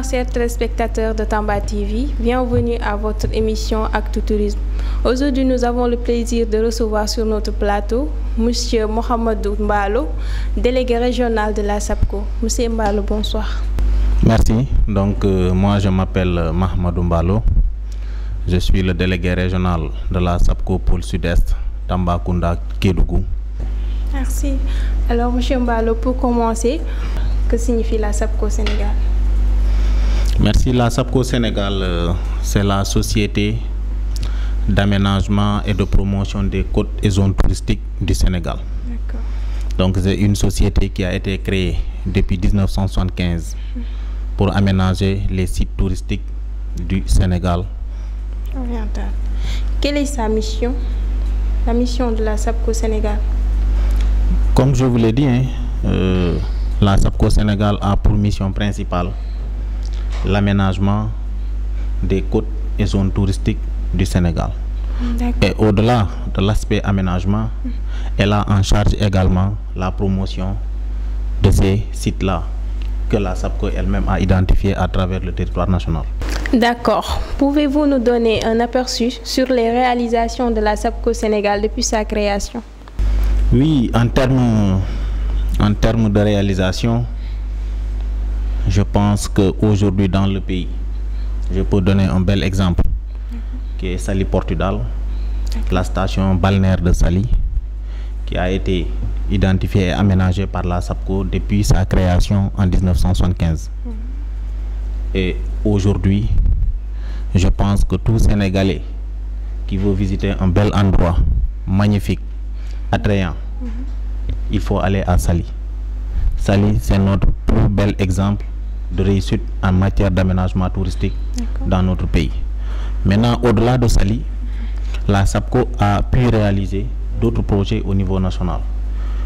Bonsoir chers téléspectateurs de Tamba TV, bienvenue à votre émission Actu Tourisme. Aujourd'hui nous avons le plaisir de recevoir sur notre plateau Monsieur Mohamedou Mbalo, délégué régional de la SAPCO. Monsieur Mbalo, bonsoir. Merci, donc moi je m'appelle Mohamedou Mbalo, je suis le délégué régional de la SAPCO Pôle Sud-Est, Tambacounda, Kédougou. Merci. Alors Monsieur Mbalo, pour commencer, que signifie la SAPCO Sénégal? Merci. La SAPCO Sénégal, c'est la société d'aménagement et de promotion des côtes et zones touristiques du Sénégal. Donc c'est une société qui a été créée depuis 1975 pour aménager les sites touristiques du Sénégal oriental. Quelle est sa mission, la mission de la SAPCO Sénégal? Comme je vous l'ai dit, la SAPCO Sénégal a pour mission principale l'aménagement des côtes et zones touristiques du Sénégal. Et au-delà de l'aspect aménagement, elle a en charge également la promotion de ces sites-là que la SAPCO elle-même a identifiés à travers le territoire national. D'accord. Pouvez-vous nous donner un aperçu sur les réalisations de la SAPCO Sénégal depuis sa création? Oui, en termes de réalisation, je pense qu'aujourd'hui dans le pays, je peux donner un bel exemple qui est Saly Portudal, la station balnéaire de Saly, qui a été identifiée et aménagée par la SAPCO depuis sa création en 1975. Et aujourd'hui, je pense que tout Sénégalais qui veut visiter un bel endroit, magnifique, attrayant, il faut aller à Saly. Saly, c'est notre plus bel exemple de réussite en matière d'aménagement touristique dans notre pays. Maintenant, au-delà de Saly, la SAPCO a pu réaliser d'autres projets au niveau national,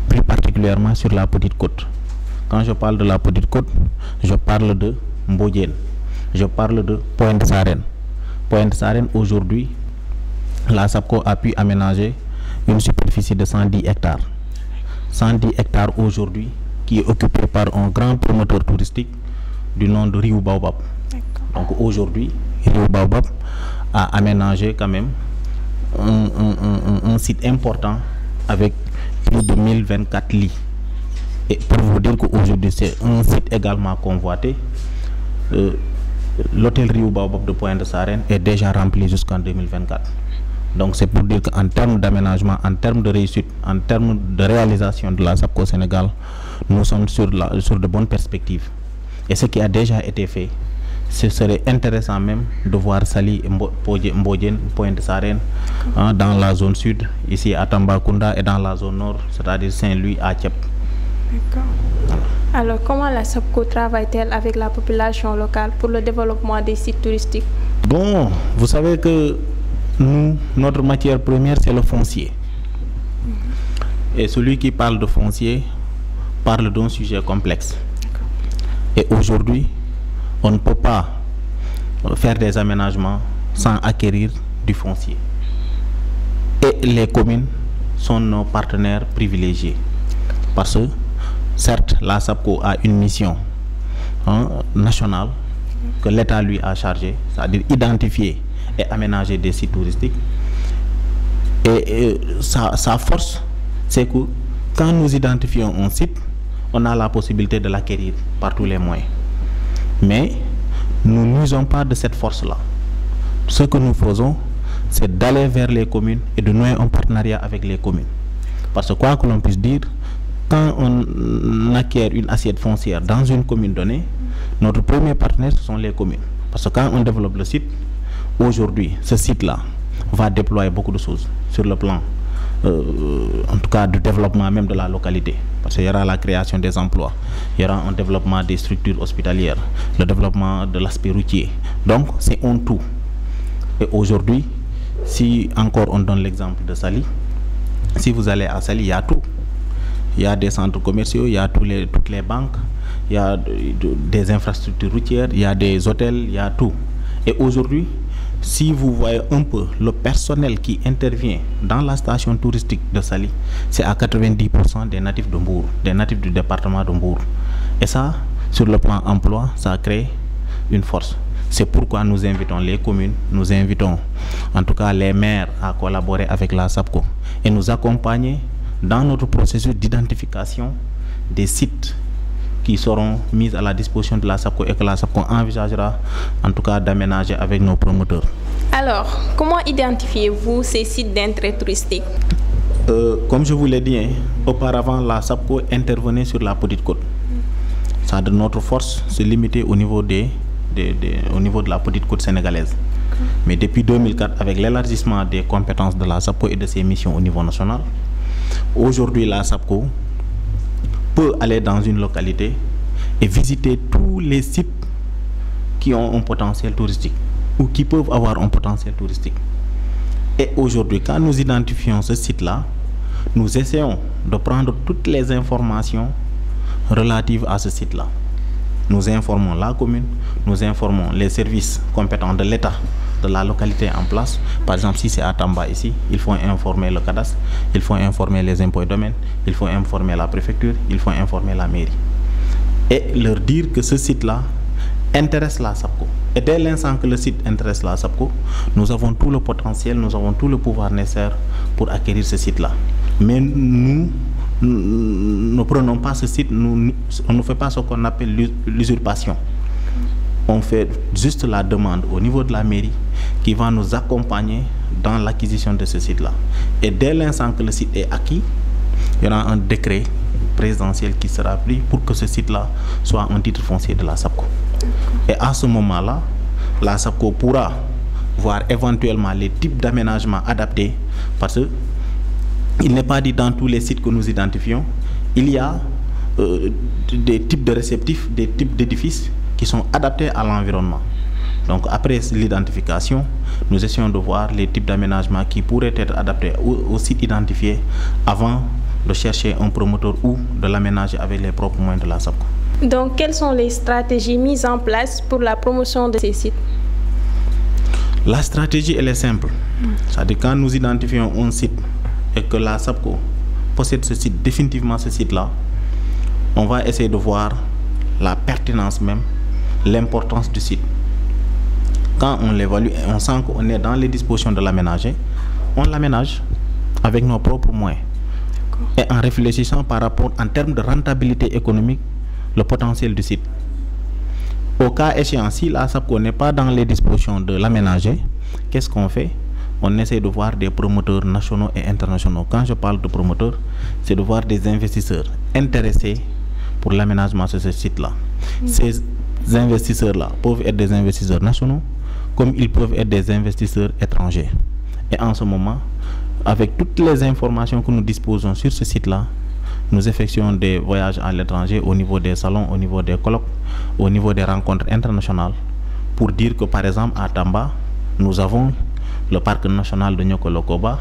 plus particulièrement sur la Petite Côte. Quand je parle de la Petite Côte, je parle de Mbodjen, je parle de Pointe-Sarène. Pointe-Sarène, aujourd'hui, la SAPCO a pu aménager une superficie de 110 hectares. 110 hectares aujourd'hui, qui est occupé par un grand promoteur touristique du nom de Riou Baobab. Donc aujourd'hui, Riou Baobab a aménagé quand même un site important avec plus de 1024 lits. Et pour vous dire qu'aujourd'hui c'est un site également convoité, l'hôtel Riou Baobab de Pointe-Sarène est déjà rempli jusqu'en 2024. Donc c'est pour dire qu'en termes d'aménagement, en termes de réussite, en termes de réalisation de la SAPCO Sénégal, nous sommes sur de bonnes perspectives. Et ce qui a déjà été fait, ce serait intéressant même de voir Saly, Mbodjen, Pointe-Sarène dans la zone sud, ici à Tambacounda, et dans la zone nord, c'est-à-dire Saint-Louis à Thiep. D'accord. Alors comment la SAPCO travaille-t-elle avec la population locale pour le développement des sites touristiques? Bon, vous savez que nous, notre matière première, c'est le foncier. Et celui qui parle de foncier parle d'un sujet complexe. Et aujourd'hui, on ne peut pas faire des aménagements sans acquérir du foncier. Et les communes sont nos partenaires privilégiés. Parce que, certes, la SAPCO a une mission nationale que l'État lui a chargée, c'est-à-dire identifier et aménager des sites touristiques. Et sa force, c'est que quand nous identifions un site, on a la possibilité de l'acquérir par tous les moyens. Mais nous n'usons pas de cette force-là. Ce que nous faisons, c'est d'aller vers les communes et de nouer un partenariat avec les communes. Parce que quoi que l'on puisse dire, quand on acquiert une assiette foncière dans une commune donnée, notre premier partenaire, ce sont les communes. Parce que quand on développe le site, aujourd'hui, ce site-là va déployer beaucoup de choses sur le plan, en tout cas, du développement même de la localité. Parce qu'il y aura la création des emplois, il y aura un développement des structures hospitalières, le développement de l'aspect routier. Donc, c'est un tout. Et aujourd'hui, si encore on donne l'exemple de Saly, si vous allez à Saly, il y a tout. Il y a des centres commerciaux, il y a toutes les banques, il y a des infrastructures routières, il y a des hôtels, il y a tout. Et aujourd'hui, si vous voyez un peu le personnel qui intervient dans la station touristique de Saly, c'est à 90% des natifs de Mbour, des natifs du département de Mbour. Et ça, sur le plan emploi, ça crée une force. C'est pourquoi nous invitons les communes, nous invitons en tout cas les maires à collaborer avec la SAPCO et nous accompagner dans notre processus d'identification des sites qui seront mis à la disposition de la SAPCO et que la SAPCO envisagera en tout cas d'aménager avec nos promoteurs. Alors, comment identifiez-vous ces sites d'intérêt touristique? Comme je vous l'ai dit, auparavant, la SAPCO intervenait sur la Petite Côte. Ça de notre force se limitait au niveau au niveau de la Petite Côte sénégalaise. Mais depuis 2004, avec l'élargissement des compétences de la SAPCO et de ses missions au niveau national, aujourd'hui la SAPCO peut aller dans une localité et visiter tous les sites qui ont un potentiel touristique ou qui peuvent avoir un potentiel touristique. Et aujourd'hui, quand nous identifions ce site-là, nous essayons de prendre toutes les informations relatives à ce site-là. Nous informons la commune, nous informons les services compétents de l'État, de la localité en place. Par exemple, si c'est à Tamba ici, il faut informer le cadastre, il faut informer les impôts et domaines, il faut informer la préfecture, il faut informer la mairie. Et leur dire que ce site-là intéresse la SAPCO. Et dès l'instant que le site intéresse la SAPCO, nous avons tout le potentiel, nous avons tout le pouvoir nécessaire pour acquérir ce site-là. Mais nous ne prenons pas ce site, on ne fait pas ce qu'on appelle l'usurpation. On fait juste la demande au niveau de la mairie qui va nous accompagner dans l'acquisition de ce site-là. Et dès l'instant que le site est acquis, il y aura un décret présidentiel qui sera pris pour que ce site-là soit un titre foncier de la SAPCO. Et à ce moment-là, la SAPCO pourra voir éventuellement les types d'aménagements adaptés parce que il n'est pas dit dans tous les sites que nous identifions, il y a des types de réceptifs, des types d'édifices qui sont adaptés à l'environnement. Donc après l'identification, nous essayons de voir les types d'aménagements qui pourraient être adaptés au site identifié avant de chercher un promoteur ou de l'aménager avec les propres moyens de la SAPCO. Donc quelles sont les stratégies mises en place pour la promotion de ces sites? La stratégie, elle est simple. C'est-à-dire quand nous identifions un site et que la SAPCO possède ce site, définitivement ce site-là, on va essayer de voir la pertinence même, l'importance du site. Quand on l'évalue et on sent qu'on est dans les dispositions de l'aménager, on l'aménage avec nos propres moyens. Et en réfléchissant par rapport, en termes de rentabilité économique, le potentiel du site. Au cas échéant, si la SAPCO n'est pas dans les dispositions de l'aménager, qu'est-ce qu'on fait? On essaie de voir des promoteurs nationaux et internationaux. Quand je parle de promoteurs, c'est de voir des investisseurs intéressés pour l'aménagement de ce site-là. Ces investisseurs-là peuvent être des investisseurs nationaux, comme ils peuvent être des investisseurs étrangers. Et en ce moment, avec toutes les informations que nous disposons sur ce site-là, nous effectuons des voyages à l'étranger au niveau des salons, au niveau des colloques, au niveau des rencontres internationales, pour dire que par exemple à Tamba, nous avons le parc national de Niokolo-Koba,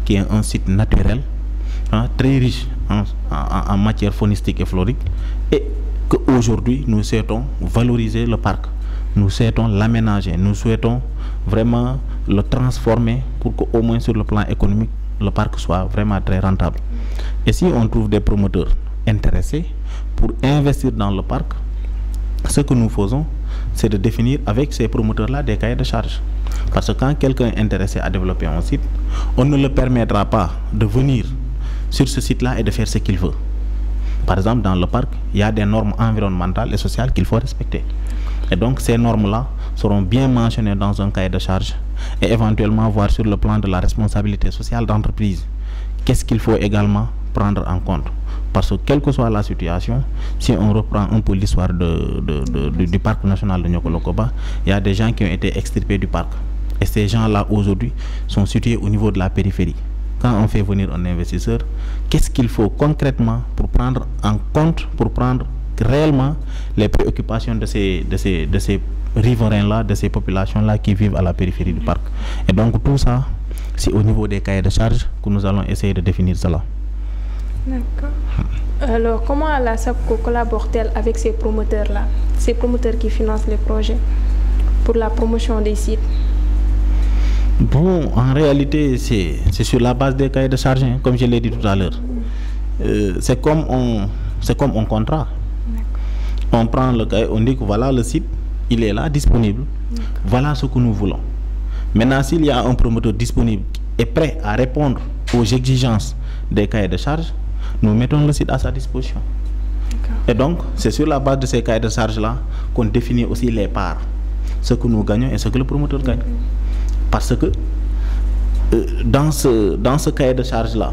qui est un site naturel, très riche en matière faunistique et florique, et qu'aujourd'hui nous souhaitons valoriser le parc, nous souhaitons l'aménager, nous souhaitons vraiment le transformer pour qu'au moins sur le plan économique, le parc soit vraiment très rentable. Et si on trouve des promoteurs intéressés pour investir dans le parc, ce que nous faisons, c'est de définir avec ces promoteurs-là des cahiers de charges. Parce que quand quelqu'un est intéressé à développer un site, on ne le permettra pas de venir sur ce site-là et de faire ce qu'il veut. Par exemple, dans le parc, il y a des normes environnementales et sociales qu'il faut respecter. Et donc, ces normes-là seront bien mentionnées dans un cahier de charges et éventuellement voir sur le plan de la responsabilité sociale d'entreprise. Qu'est-ce qu'il faut également prendre en compte? Parce que quelle que soit la situation, si on reprend un peu l'histoire du parc national de Niokolo-Koba, il y a des gens qui ont été extirpés du parc. Et ces gens-là, aujourd'hui, sont situés au niveau de la périphérie. Quand on fait venir un investisseur, qu'est-ce qu'il faut concrètement pour prendre en compte, pour prendre réellement les préoccupations de ces riverains-là, de ces populations-là qui vivent à la périphérie du parc? Et donc tout ça, c'est au niveau des cahiers de charges que nous allons essayer de définir cela. D'accord. Alors, comment la SAPCO collabore-t-elle avec ces promoteurs-là, ces promoteurs qui financent les projets pour la promotion des sites? Bon, en réalité, c'est sur la base des cahiers de charges, hein, comme je l'ai dit tout à l'heure. C'est comme un contrat. On prend le cahier, on dit que voilà le site, il est là, disponible. Voilà ce que nous voulons. Maintenant, s'il y a un promoteur disponible et prêt à répondre aux exigences des cahiers de charges, nous mettons le site à sa disposition. Et donc, c'est sur la base de ces cahiers de charges-là qu'on définit aussi les parts, ce que nous gagnons et ce que le promoteur gagne. Parce que dans ce cahier de charges-là,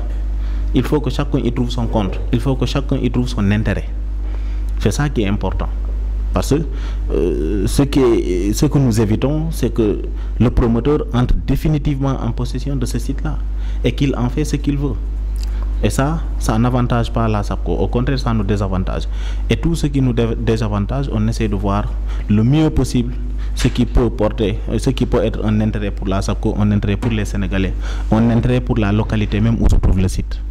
il faut que chacun y trouve son compte, il faut que chacun y trouve son intérêt. C'est ça qui est important. Parce que ce que nous évitons, c'est que le promoteur entre définitivement en possession de ce site-là et qu'il en fait ce qu'il veut. Et ça n'avantage pas la SAPCO. Au contraire, ça nous désavantage. Et tout ce qui nous désavantage, on essaie de voir le mieux possible ce qui peut être un intérêt pour la SAPCO, un intérêt pour les Sénégalais, un intérêt pour la localité même où se trouve le site.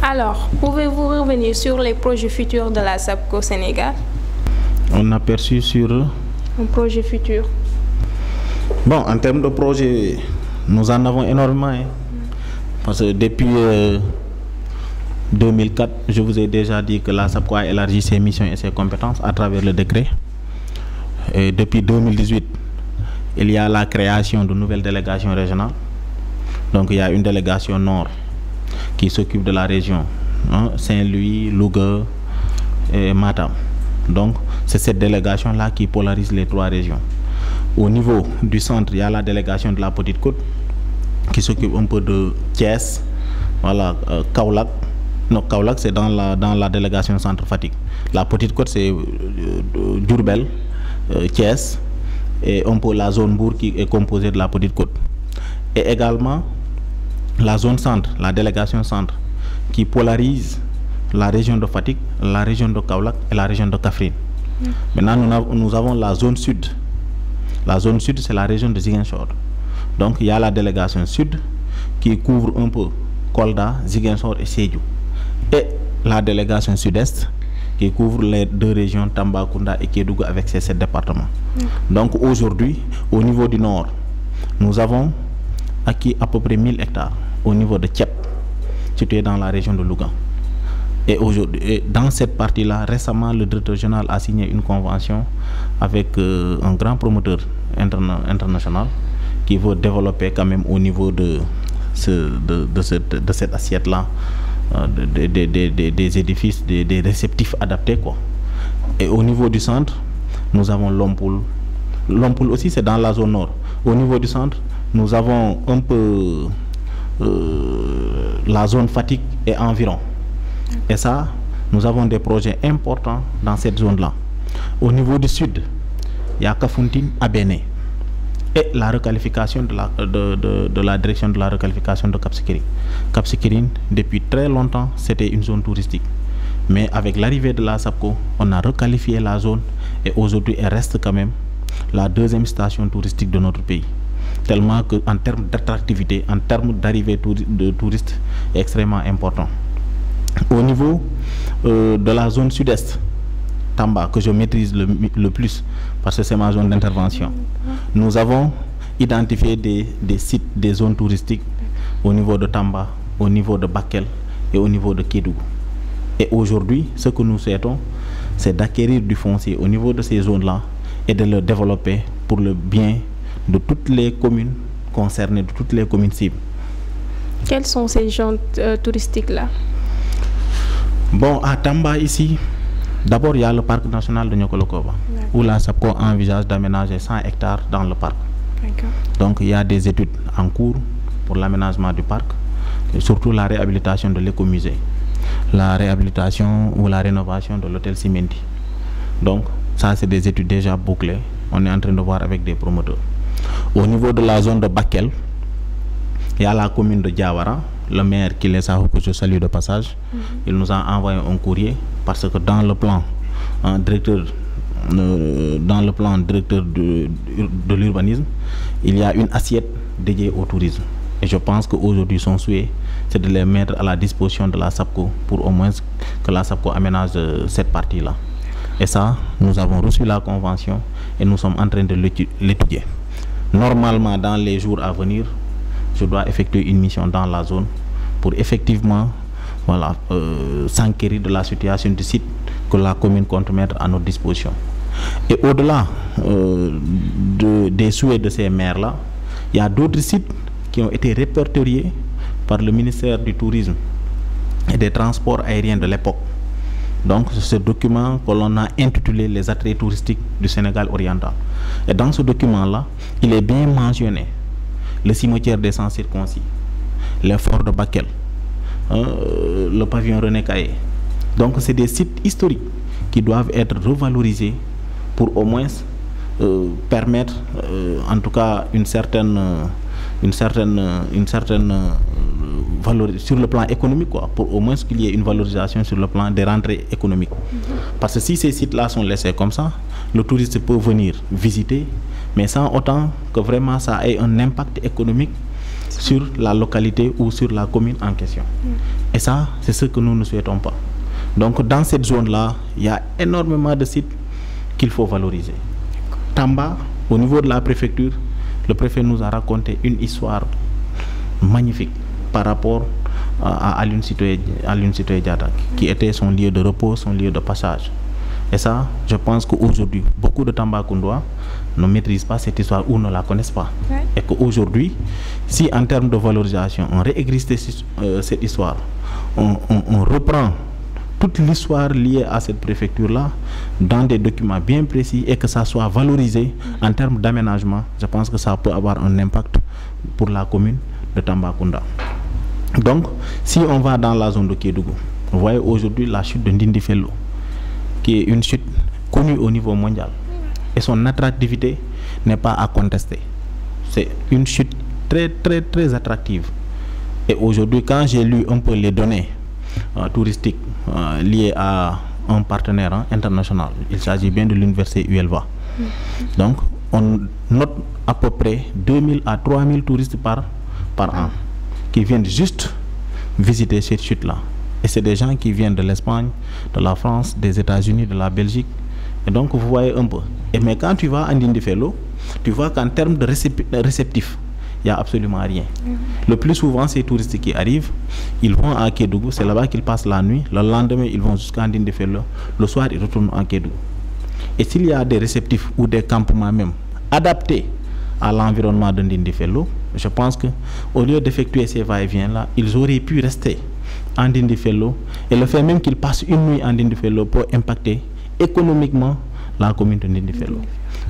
Alors, pouvez-vous revenir sur les projets futurs de la SAPCO Sénégal? On a perçu sur un projet futur. Bon, en termes de projet, nous en avons énormément. Parce que depuis 2004, je vous ai déjà dit que la SAPCO a élargi ses missions et ses compétences à travers le décret. Et depuis 2018, il y a la création de nouvelles délégations régionales. Donc il y a une délégation nord qui s'occupe de la région, Saint-Louis, Louga et Matam. Donc c'est cette délégation-là qui polarise les trois régions. Au niveau du centre, il y a la délégation de la Petite Côte qui s'occupe un peu de Thiès, voilà, Kaolack. Non, Kaolack c'est dans la délégation centre Fatick. La Petite Côte c'est Diourbel, Thiès et un peu la zone Mbour qui est composée de la Petite Côte. Et également la zone centre, la délégation centre qui polarise la région de Fatick, la région de Kaolack et la région de Kaffrine. Maintenant nous avons la zone sud. La zone sud c'est la région de Ziguinchor. Donc il y a la délégation sud qui couvre un peu Kolda, Ziguinchor et Sédhiou. Et la délégation sud-est qui couvre les deux régions Tambacounda et Kédougou avec ses 7 départements. Donc aujourd'hui, au niveau du nord, nous avons acquis à peu près 1000 hectares au niveau de Thiep, situé dans la région de Louga. Et aujourd'hui, dans cette partie-là, récemment, le directeur général a signé une convention avec un grand promoteur international qui veut développer quand même au niveau de cette assiette-là des édifices, des réceptifs adaptés, quoi. Et au niveau du centre, nous avons Lompoul. Lompoul aussi, c'est dans la zone nord. Au niveau du centre, nous avons un peu la zone Fatick et environ. Et ça, nous avons des projets importants dans cette zone-là. Au niveau du sud, il y a Kafountine à Béné. Et la requalification de la direction de la requalification de Cap Skirring. Cap Skirring, depuis très longtemps, c'était une zone touristique. Mais avec l'arrivée de la SAPCO, on a requalifié la zone et aujourd'hui, elle reste quand même la deuxième station touristique de notre pays. Tellement qu'en termes d'attractivité, en termes d'arrivée de touristes, est extrêmement important. Au niveau de la zone sud-est, Tamba, que je maîtrise le plus, parce que c'est ma zone d'intervention, nous avons identifié des sites, des zones touristiques au niveau de Tamba, au niveau de Bakel et au niveau de Kédougou. Et aujourd'hui, ce que nous souhaitons, c'est d'acquérir du foncier au niveau de ces zones-là et de le développer pour le bien de toutes les communes concernées, de toutes les communes cibles. Quelles sont ces zones touristiques-là? Bon, à Tamba ici, d'abord il y a le parc national de Niokolo-Koba, où la SAPCO envisage d'aménager 100 hectares dans le parc. Donc il y a des études en cours pour l'aménagement du parc, et surtout la réhabilitation de l'écomusée, la réhabilitation ou la rénovation de l'hôtel Simenti. Donc ça c'est des études déjà bouclées, on est en train de voir avec des promoteurs. Au niveau de la zone de Bakel, il y a la commune de Diawara, le maire qui les a, que je salue de passage, il nous a envoyé un courrier parce que dans le plan directeur de l'urbanisme, il y a une assiette dédiée au tourisme. Et je pense qu'aujourd'hui son souhait, c'est de les mettre à la disposition de la SAPCO pour au moins que la SAPCO aménage cette partie-là. Et ça, nous avons reçu la convention et nous sommes en train de l'étudier. Normalement, dans les jours à venir, je dois effectuer une mission dans la zone pour effectivement s'enquérir de la situation du site que la commune compte mettre à notre disposition. Et au-delà des souhaits de ces maires-là, il y a d'autres sites qui ont été répertoriés par le ministère du Tourisme et des Transports aériens de l'époque. Donc, c'est ce document que l'on a intitulé Les attraits touristiques du Sénégal oriental. Et dans ce document-là, il est bien mentionné le cimetière des Sans Circoncis, les forts de Bakel, le pavillon René Caillé. Donc, c'est des sites historiques qui doivent être revalorisés pour au moins permettre, en tout cas, une certaine valorisation sur le plan économique, quoi, pour au moins qu'il y ait une valorisation sur le plan des rentrées économiques. Parce que si ces sites-là sont laissés comme ça, le touriste peut venir visiter, mais sans autant que vraiment ça ait un impact économique sur la localité ou sur la commune en question. Et ça, c'est ce que nous ne souhaitons pas. Donc dans cette zone-là, il y a énormément de sites qu'il faut valoriser. Tamba, au niveau de la préfecture, le préfet nous a raconté une histoire magnifique par rapport à Aline Sitoé Diatta, qui était son lieu de repos, son lieu de passage. Et ça, je pense qu'aujourd'hui, beaucoup de Tambacoundois ne maîtrisent pas cette histoire ou ne la connaissent pas. Ouais. Et qu'aujourd'hui, si en termes de valorisation, on réexiste cette histoire, on reprend toute l'histoire liée à cette préfecture-là dans des documents bien précis et que ça soit valorisé en termes d'aménagement, je pense que ça peut avoir un impact pour la commune de Tambacounda. Donc, si on va dans la zone de Kédougou, vous voyez aujourd'hui la chute de Ndindi Fello, qui est une chute connue au niveau mondial. Et son attractivité n'est pas à contester. C'est une chute très, très, très attractive. Et aujourd'hui, quand j'ai lu un peu les données touristiques liées à un partenaire international, il s'agit bien de l'université UELVA. Donc, on note à peu près 2000 à 3000 touristes par an qui viennent juste visiter cette chute-là. Et c'est des gens qui viennent de l'Espagne, de la France, des États-Unis, de la Belgique. Et donc, vous voyez un peu. Mais quand tu vas à Ndindi Fello, tu vois qu'en termes de réceptifs, il n'y a absolument rien. Le plus souvent, ces touristes qui arrivent, ils vont à Kédougou, c'est là-bas qu'ils passent la nuit. Le lendemain, ils vont jusqu'à Ndindi Fello. Le soir, ils retournent à Kédougou. Et s'il y a des réceptifs ou des campements même adaptés à l'environnement de Ndindi Fello, je pense qu'au lieu d'effectuer ces va-et-vient-là, ils auraient pu rester en Ndindi Fello. Et le fait même qu'ils passent une nuit en Ndindi Fello peut impacter économiquement la commune de Ndindi Fello.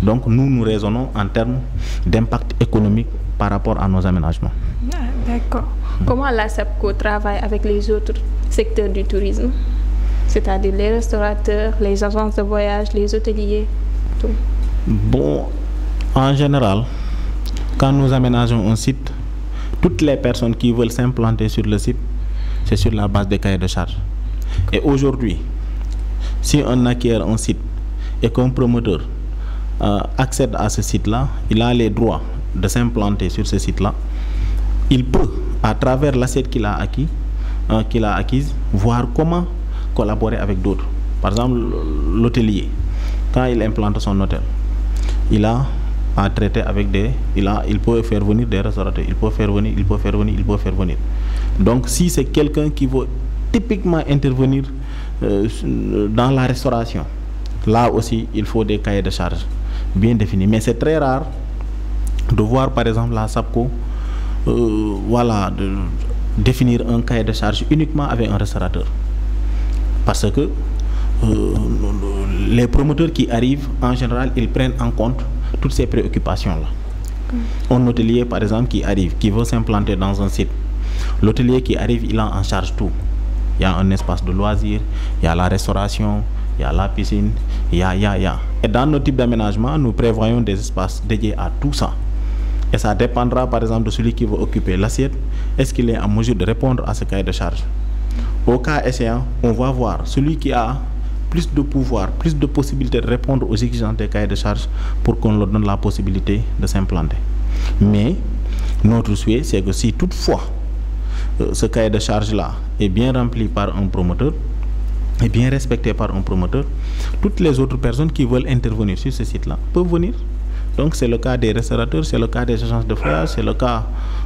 Donc nous raisonnons en termes d'impact économique par rapport à nos aménagements. Ah, d'accord. Comment la SAPCO travaille avec les autres secteurs du tourisme, c'est-à-dire les restaurateurs, les agences de voyage, les hôteliers, tout? Bon, en général, quand nous aménageons un site, toutes les personnes qui veulent s'implanter sur le site, c'est sur la base des cahiers de charges. Et aujourd'hui, si on acquiert un site et qu'un promoteur accède à ce site-là, il a les droits de s'implanter sur ce site-là. Il peut, à travers l'assiette qu'il a acquise, voir comment collaborer avec d'autres. Par exemple, l'hôtelier, quand il implante son hôtel, il a à traiter avec il peut faire venir des restaurateurs, il peut faire venir. Donc, si c'est quelqu'un qui veut typiquement intervenir dans la restauration, là aussi, il faut des cahiers de charges bien définis. Mais c'est très rare de voir, par exemple, la SAPCO définir un cahier de charges uniquement avec un restaurateur. Parce que les promoteurs qui arrivent, en général, ils prennent en compte toutes ces préoccupations-là. Un hôtelier, par exemple, qui arrive, qui veut s'implanter dans un site, l'hôtelier qui arrive, il a en charge tout. Il y a un espace de loisirs, il y a la restauration, il y a la piscine, il y a. Et dans nos types d'aménagement, nous prévoyons des espaces dédiés à tout ça. Et ça dépendra, par exemple, de celui qui veut occuper l'assiette. Est-ce qu'il est en mesure de répondre à ce cahier de charge? Au cas échéant, on va voir celui qui a plus de pouvoir, plus de possibilités de répondre aux exigences des cahiers de charges pour qu'on leur donne la possibilité de s'implanter. Mais notre souhait, c'est que si toutefois ce cahier de charge-là est bien rempli par un promoteur, est bien respecté par un promoteur, toutes les autres personnes qui veulent intervenir sur ce site-là peuvent venir. Donc c'est le cas des restaurateurs, c'est le cas des agences de voyage, c'est le cas,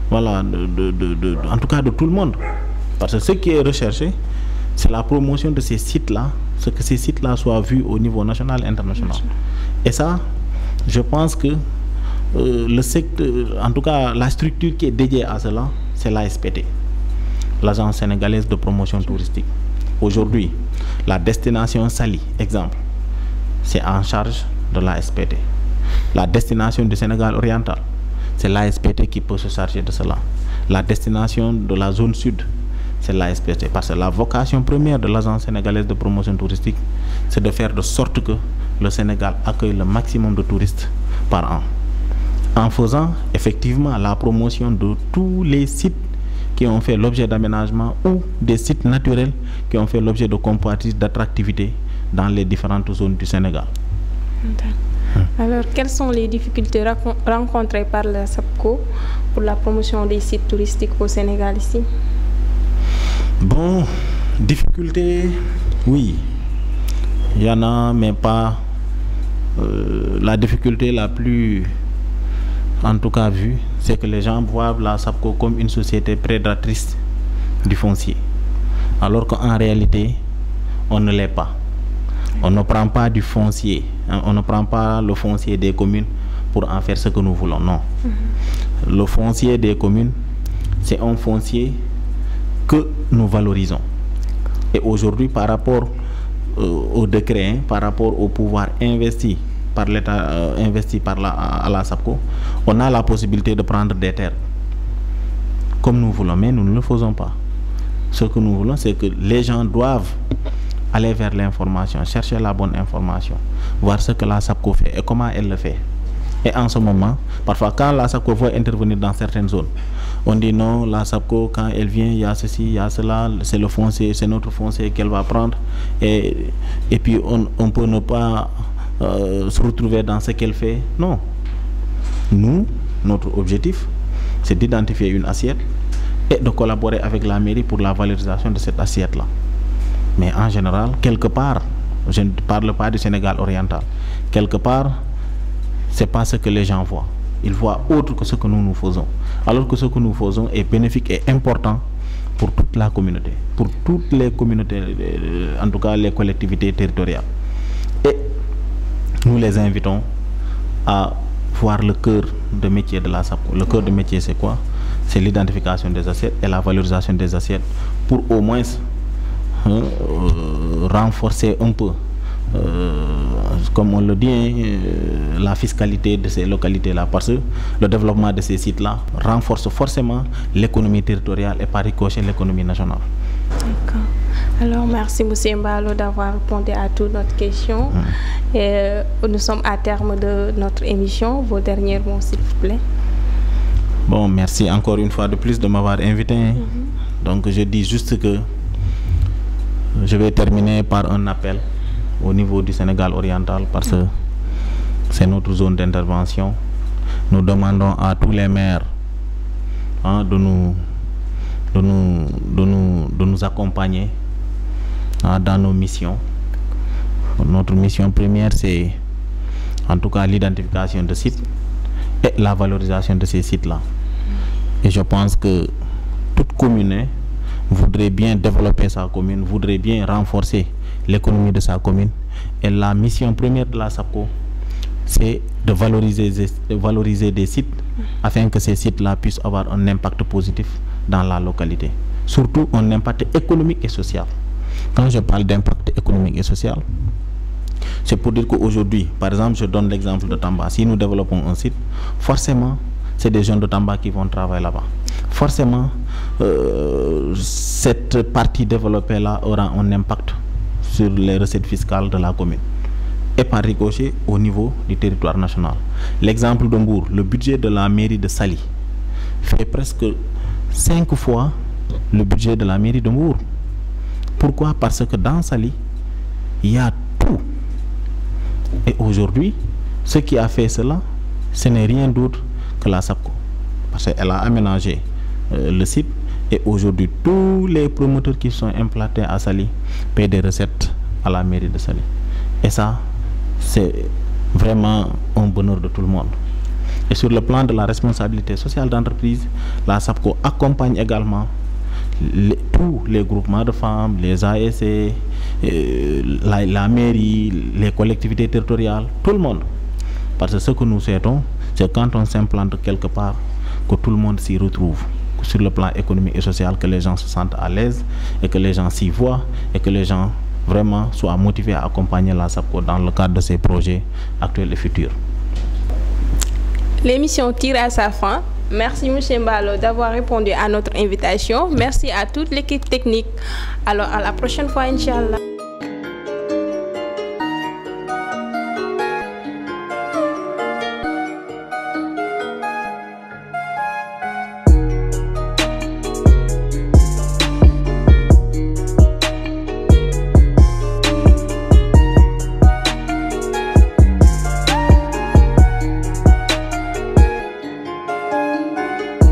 voilà, en tout cas de tout le monde. Parce que ce qui est recherché, c'est la promotion de ces sites-là c'est que ces sites-là soient vus au niveau national et international. Et ça, je pense que le secteur, en tout cas la structure qui est dédiée à cela, c'est l'ASPT, l'Agence sénégalaise de promotion touristique. Aujourd'hui, la destination Saly, exemple, c'est en charge de l'ASPT. La destination du Sénégal oriental, c'est l'ASPT qui peut se charger de cela. La destination de la zone sud, c'est l'ASPT. Parce que la vocation première de l'Agence sénégalaise de promotion touristique, c'est de faire de sorte que le Sénégal accueille le maximum de touristes par an, en faisant effectivement la promotion de tous les sites qui ont fait l'objet d'aménagement ou des sites naturels qui ont fait l'objet de comparatifs d'attractivité dans les différentes zones du Sénégal. Alors, quelles sont les difficultés rencontrées par la SAPCO pour la promotion des sites touristiques au Sénégal ici? Bon, difficultés, oui, il y en a, mais pas la difficulté la plus, en tout cas vue, c'est que les gens voient la SAPCO comme une société prédatrice du foncier, alors qu'en réalité, on ne l'est pas. On ne prend pas du foncier, hein, on ne prend pas le foncier des communes pour en faire ce que nous voulons, non. Le foncier des communes, c'est un foncier que nous valorisons. Et aujourd'hui, par rapport au décret, hein, par rapport au pouvoir investi par l'État, investi par à la SAPCO, on a la possibilité de prendre des terres comme nous voulons, mais nous ne le faisons pas. Ce que nous voulons, c'est que les gens doivent aller vers l'information, chercher la bonne information, voir ce que la SAPCO fait et comment elle le fait. Et en ce moment, parfois quand la SAPCO veut intervenir dans certaines zones, on dit non, la SAPCO quand elle vient, il y a ceci, il y a cela, c'est le foncier, c'est notre foncier qu'elle va prendre, et puis on peut ne pas se retrouver dans ce qu'elle fait. Non. Nous, notre objectif, c'est d'identifier une assiette et de collaborer avec la mairie pour la valorisation de cette assiette-là. Mais en général, quelque part, je ne parle pas du Sénégal oriental, quelque part, ce n'est pas ce que les gens voient. Ils voient autre que ce que nous faisons. Alors que ce que nous faisons est bénéfique et important pour toute la communauté, pour toutes les communautés, en tout cas les collectivités territoriales. Et nous les invitons à voir le cœur de métier de la SAPCO. Le cœur de métier, c'est quoi? C'est l'identification des assiettes et la valorisation des assiettes pour au moins renforcer un peu, comme on le dit, la fiscalité de ces localités-là, parce que le développement de ces sites-là renforce forcément l'économie territoriale et par ricochet l'économie nationale. D'accord. Alors, merci M. Mbalo d'avoir répondu à toutes nos questions. Et nous sommes à terme de notre émission. Vos derniers mots, s'il vous plaît. Bon, merci encore une fois de plus de m'avoir invité. Donc, je dis juste que je vais terminer par un appel au niveau du Sénégal oriental parce que c'est notre zone d'intervention. Nous demandons à tous les maires de nous accompagner dans nos missions. Notre mission première, c'est en tout cas l'identification de sites et la valorisation de ces sites-là. Et je pense que toute commune voudrait bien développer sa commune, voudrait bien renforcer l'économie de sa commune. Et la mission première de la SAPCO, c'est de valoriser des sites afin que ces sites-là puissent avoir un impact positif dans la localité. Surtout un impact économique et social. Quand je parle d'impact économique et social, c'est pour dire qu'aujourd'hui, par exemple, je donne l'exemple de Tamba. Si nous développons un site, forcément, c'est des jeunes de Tamba qui vont travailler là-bas. Forcément, cette partie développée-là aura un impact sur les recettes fiscales de la commune et par ricochet au niveau du territoire national. L'exemple de Mbour, le budget de la mairie de Saly fait presque 5 fois le budget de la mairie de Mbour. Pourquoi? Parce que dans Saly, il y a tout. Et aujourd'hui, ce qui a fait cela, ce n'est rien d'autre que la SAPCO. Parce qu'elle a aménagé le site et aujourd'hui, tous les promoteurs qui sont implantés à Saly paient des recettes à la mairie de Saly. Et ça, c'est vraiment un bonheur de tout le monde. Et sur le plan de la responsabilité sociale d'entreprise, la SAPCO accompagne également tous les groupements de femmes, les ASC, la mairie, les collectivités territoriales, tout le monde. Parce que ce que nous souhaitons, c'est quand on s'implante quelque part, que tout le monde s'y retrouve. Sur le plan économique et social, que les gens se sentent à l'aise et que les gens s'y voient et que les gens vraiment soient motivés à accompagner la SAPCO dans le cadre de ses projets actuels et futurs. L'émission tire à sa fin. Merci M. Mbalo d'avoir répondu à notre invitation. Merci à toute l'équipe technique. Alors à la prochaine fois, Inch'Allah.